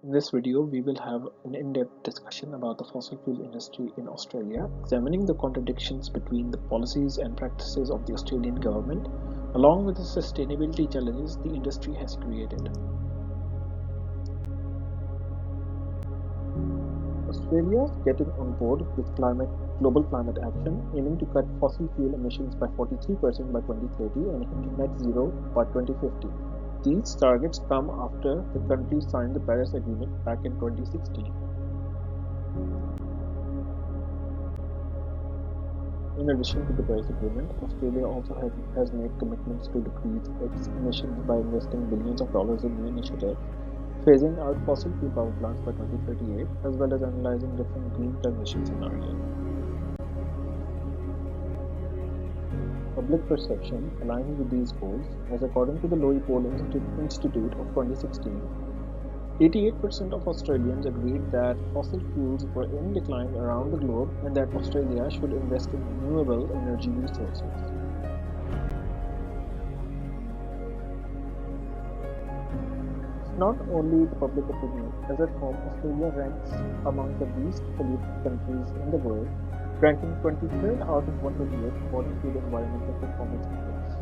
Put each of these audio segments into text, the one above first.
In this video, we will have an in-depth discussion about the fossil fuel industry in Australia, examining the contradictions between the policies and practices of the Australian government, along with the sustainability challenges the industry has created. Australia is getting on board with global climate action, aiming to cut fossil fuel emissions by 43% by 2030 and hit net zero by 2050. These targets come after the country signed the Paris Agreement back in 2016. In addition to the Paris Agreement, Australia also has made commitments to decrease its emissions by investing billions of dollars in new initiatives, phasing out fossil fuel power plants by 2038, as well as analyzing different green transition scenarios. Public perception aligns with these goals, as according to the Lowy Poll Institute of 2016, 88% of Australians agreed that fossil fuels were in decline around the globe and that Australia should invest in renewable energy resources. It's not only the public opinion, as at home, Australia ranks among the least polluted countries in the world, ranking 23rd out of 128 according to the Environmental Performance Index.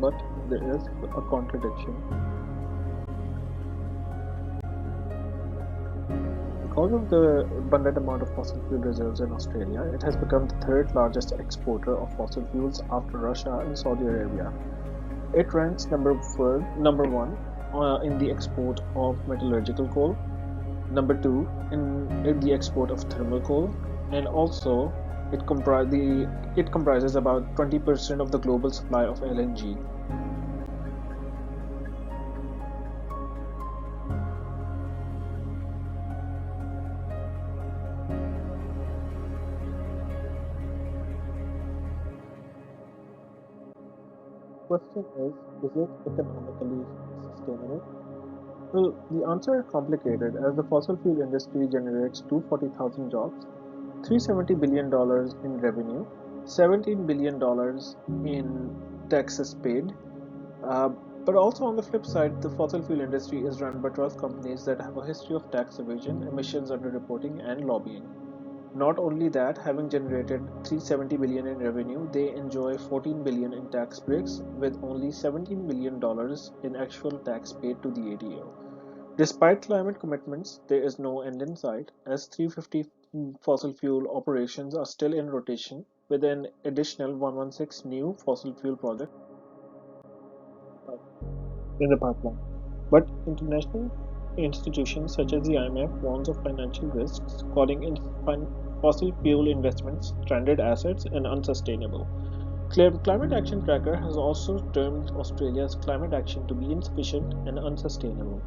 But there is a contradiction. Because of the abundant amount of fossil fuel reserves in Australia, it has become the third largest exporter of fossil fuels after Russia and Saudi Arabia. It ranks number one in the export of metallurgical coal, number two in the export of thermal coal, and also it comprises about 20% of the global supply of LNG. Question is it economically sustainable? Well, the answer is complicated, as the fossil fuel industry generates 240,000 jobs, $370 billion in revenue, $17 billion in taxes paid. But also on the flip side, the fossil fuel industry is run by 12 companies that have a history of tax evasion, emissions underreporting, and lobbying. Not only that, having generated 370 billion in revenue, they enjoy 14 billion in tax breaks with only 17 billion dollars in actual tax paid to the ATO. Despite climate commitments, there is no end in sight, as 350 fossil fuel operations are still in rotation with an additional 116 new fossil fuel projects in the pipeline. But international institutions such as the IMF warns of financial risks, calling fossil fuel investments stranded assets and unsustainable. Climate Action Tracker has also termed Australia's climate action to be insufficient and unsustainable.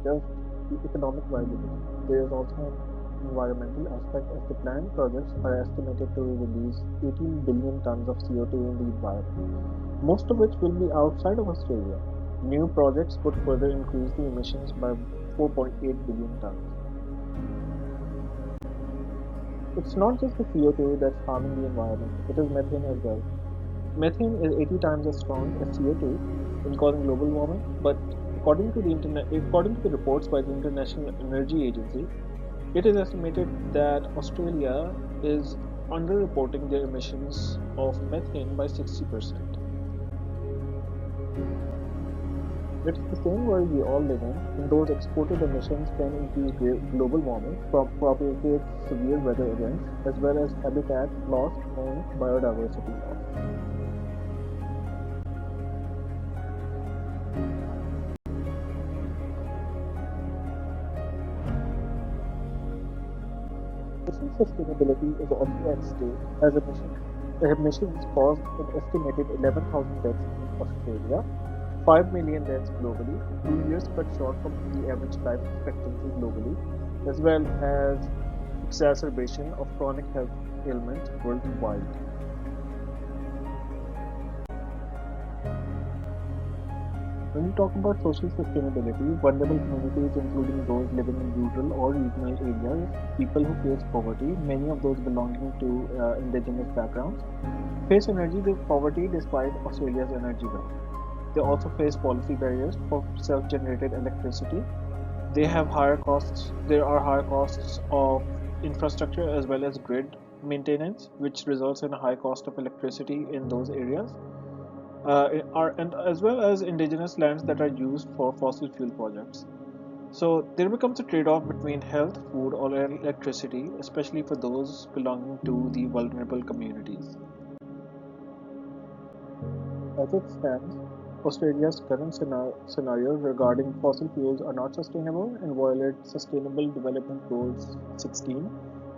Just the economic viability. There is also an environmental aspect, as the planned projects are estimated to release 18 billion tons of CO2 in the environment, most of which will be outside of Australia. New projects would further increase the emissions by 4.8 billion tons. It's not just the CO2 that's harming the environment, it is methane as well. Methane is 80 times as strong as CO2 in causing global warming, but according to the reports by the International Energy Agency, it is estimated that Australia is underreporting their emissions of methane by 60%. It's the same world we all live in, and those exported emissions can increase global warming, propagate severe weather events, as well as habitat loss and biodiversity loss. Ocean sustainability is also at stake, as emissions caused an estimated 11,000 deaths in Australia, 5 million deaths globally, 2 years cut short from the average life expectancy globally, as well as exacerbation of chronic health ailments worldwide. When we talk about social sustainability, vulnerable communities, including those living in rural or regional areas, people who face poverty, many of those belonging to indigenous backgrounds, face energy poverty despite Australia's energy wealth. They also face policy barriers for self-generated electricity. They have higher costs. There are higher costs of infrastructure as well as grid maintenance, which results in a high cost of electricity in those areas. Are and as well as indigenous lands that are used for fossil fuel projects. So there becomes a trade-off between health, food, or electricity, especially for those belonging to the vulnerable communities. As it stands, Australia's current scenarios regarding fossil fuels are not sustainable and violate Sustainable Development Goals 16,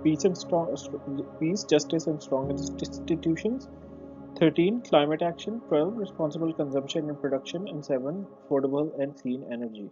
peace, justice, and strong institutions, 13, climate action, 12, responsible consumption and production, and 7, affordable and clean energy.